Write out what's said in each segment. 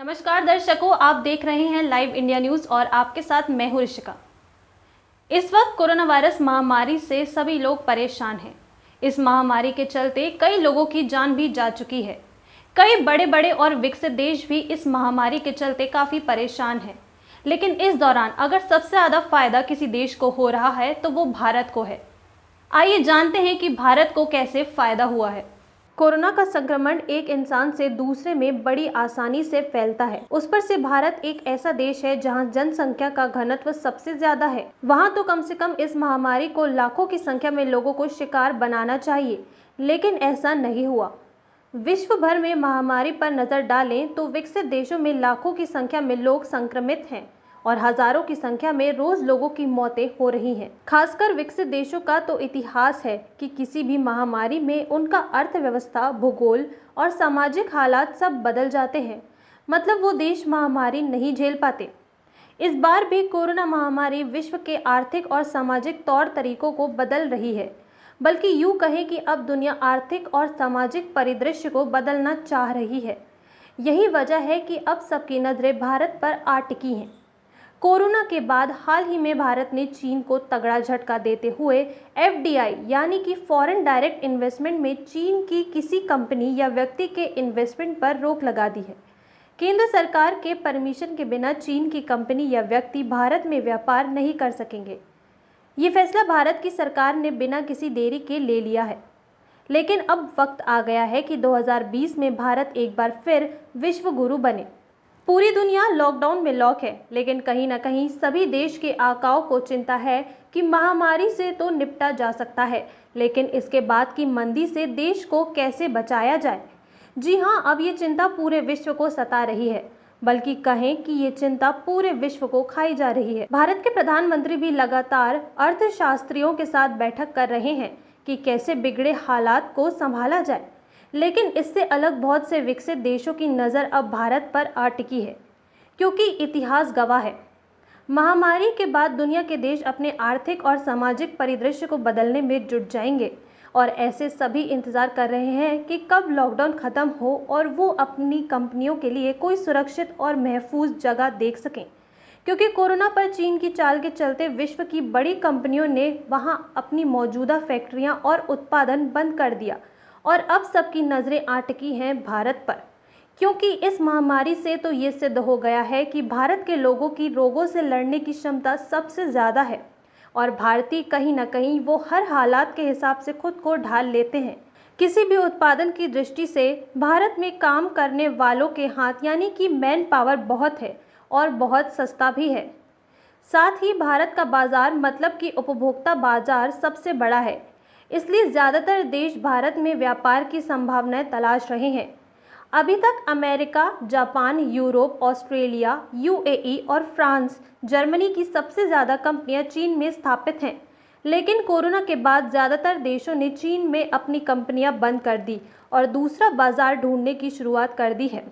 नमस्कार दर्शकों, आप देख रहे हैं लाइव इंडिया न्यूज़ और आपके साथ मैं हूं ऋषिका। इस वक्त कोरोना वायरस महामारी से सभी लोग परेशान हैं। इस महामारी के चलते कई लोगों की जान भी जा चुकी है। कई बड़े बड़े और विकसित देश भी इस महामारी के चलते काफ़ी परेशान हैं। लेकिन इस दौरान अगर सबसे ज़्यादा फायदा किसी देश को हो रहा है तो वो भारत को है। आइए जानते हैं कि भारत को कैसे फायदा हुआ है। कोरोना का संक्रमण एक इंसान से दूसरे में बड़ी आसानी से फैलता है। उस पर से भारत एक ऐसा देश है जहां जनसंख्या का घनत्व सबसे ज्यादा है। वहां तो कम से कम इस महामारी को लाखों की संख्या में लोगों को शिकार बनाना चाहिए, लेकिन ऐसा नहीं हुआ। विश्व भर में महामारी पर नजर डालें तो विकसित देशों में लाखों की संख्या में लोग संक्रमित हैं और हजारों की संख्या में रोज लोगों की मौतें हो रही हैं। खासकर विकसित देशों का तो इतिहास है कि किसी भी महामारी में उनका अर्थव्यवस्था, भूगोल और सामाजिक हालात सब बदल जाते हैं। मतलब वो देश महामारी नहीं झेल पाते। इस बार भी कोरोना महामारी विश्व के आर्थिक और सामाजिक तौर तरीकों को बदल रही है, बल्कि यूं कहें कि अब दुनिया आर्थिक और सामाजिक परिदृश्य को बदलना चाह रही है। यही वजह है कि अब सबकी नजरें भारत पर आ टिकी हैं। कोरोना के बाद हाल ही में भारत ने चीन को तगड़ा झटका देते हुए एफडीआई यानी कि फॉरेन डायरेक्ट इन्वेस्टमेंट में चीन की किसी कंपनी या व्यक्ति के इन्वेस्टमेंट पर रोक लगा दी है। केंद्र सरकार के परमिशन के बिना चीन की कंपनी या व्यक्ति भारत में व्यापार नहीं कर सकेंगे। ये फैसला भारत की सरकार ने बिना किसी देरी के ले लिया है। लेकिन अब वक्त आ गया है कि 2020 में भारत एक बार फिर विश्व गुरु बने। पूरी दुनिया लॉकडाउन में लॉक है, लेकिन कहीं ना कहीं सभी देश के आकाओं को चिंता है कि महामारी से तो निपटा जा सकता है, लेकिन इसके बाद की मंदी से देश को कैसे बचाया जाए। जी हाँ, अब ये चिंता पूरे विश्व को सता रही है, बल्कि कहें कि ये चिंता पूरे विश्व को खाई जा रही है। भारत के प्रधानमंत्री भी लगातार अर्थशास्त्रियों के साथ बैठक कर रहे हैं कि कैसे बिगड़े हालात को संभाला जाए। लेकिन इससे अलग बहुत से विकसित देशों की नज़र अब भारत पर आ टिकी है, क्योंकि इतिहास गवाह है, महामारी के बाद दुनिया के देश अपने आर्थिक और सामाजिक परिदृश्य को बदलने में जुट जाएंगे। और ऐसे सभी इंतजार कर रहे हैं कि कब लॉकडाउन खत्म हो और वो अपनी कंपनियों के लिए कोई सुरक्षित और महफूज जगह देख सकें, क्योंकि कोरोना पर चीन की चाल के चलते विश्व की बड़ी कंपनियों ने वहां अपनी मौजूदा फैक्ट्रियां और उत्पादन बंद कर दिया और अब सबकी नज़रें अटकी हैं भारत पर, क्योंकि इस महामारी से तो ये सिद्ध हो गया है कि भारत के लोगों की रोगों से लड़ने की क्षमता सबसे ज़्यादा है और भारतीय कहीं ना कहीं वो हर हालात के हिसाब से खुद को ढाल लेते हैं। किसी भी उत्पादन की दृष्टि से भारत में काम करने वालों के हाथ यानी कि मैन पावर बहुत है और बहुत सस्ता भी है। साथ ही भारत का बाजार मतलब कि उपभोक्ता बाजार सबसे बड़ा है, इसलिए ज़्यादातर देश भारत में व्यापार की संभावनाएं तलाश रहे हैं। अभी तक America, Japan, Europe, Australia, UAE और फ्रांस, जर्मनी की सबसे ज़्यादा कंपनियां चीन में स्थापित हैं। लेकिन कोरोना के बाद ज़्यादातर देशों ने चीन में अपनी कंपनियां बंद कर दी और दूसरा बाजार ढूंढने की शुरुआत कर दी है।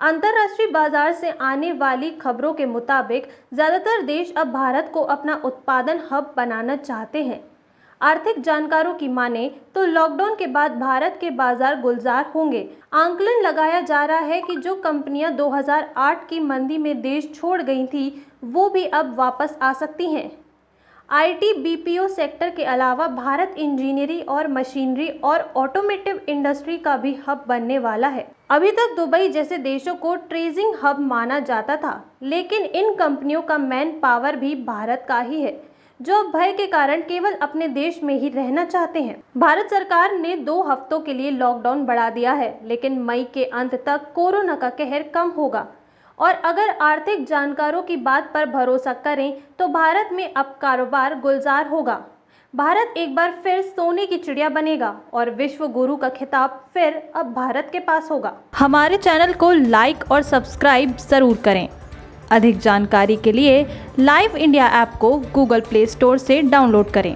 अंतर्राष्ट्रीय बाजार से आने वाली खबरों के मुताबिक ज़्यादातर देश अब भारत को अपना उत्पादन हब बनाना चाहते हैं। आर्थिक जानकारों की माने तो लॉकडाउन के बाद भारत के बाजार गुलजार होंगे। आंकलन लगाया जा रहा है कि जो कंपनियां 2008 की मंदी में देश छोड़ गई थी, वो भी अब वापस आ सकती हैं। आईटी, बीपीओ सेक्टर के अलावा भारत इंजीनियरिंग और मशीनरी और ऑटोमेटिव इंडस्ट्री का भी हब बनने वाला है। अभी तक दुबई जैसे देशों को ट्रेजिंग हब माना जाता था, लेकिन इन कंपनियों का मैन पावर भी भारत का ही है, जो भय के कारण केवल अपने देश में ही रहना चाहते हैं। भारत सरकार ने 2 हफ्तों के लिए लॉकडाउन बढ़ा दिया है, लेकिन मई के अंत तक कोरोना का कहर कम होगा। और अगर आर्थिक जानकारों की बात पर भरोसा करें तो भारत में अब कारोबार गुलजार होगा। भारत एक बार फिर सोने की चिड़िया बनेगा और विश्व गुरु का खिताब फिर अब भारत के पास होगा। हमारे चैनल को लाइक और सब्सक्राइब जरूर करें। अधिक जानकारी के लिए लाइव इंडिया ऐप को गूगल प्ले स्टोर से डाउनलोड करें।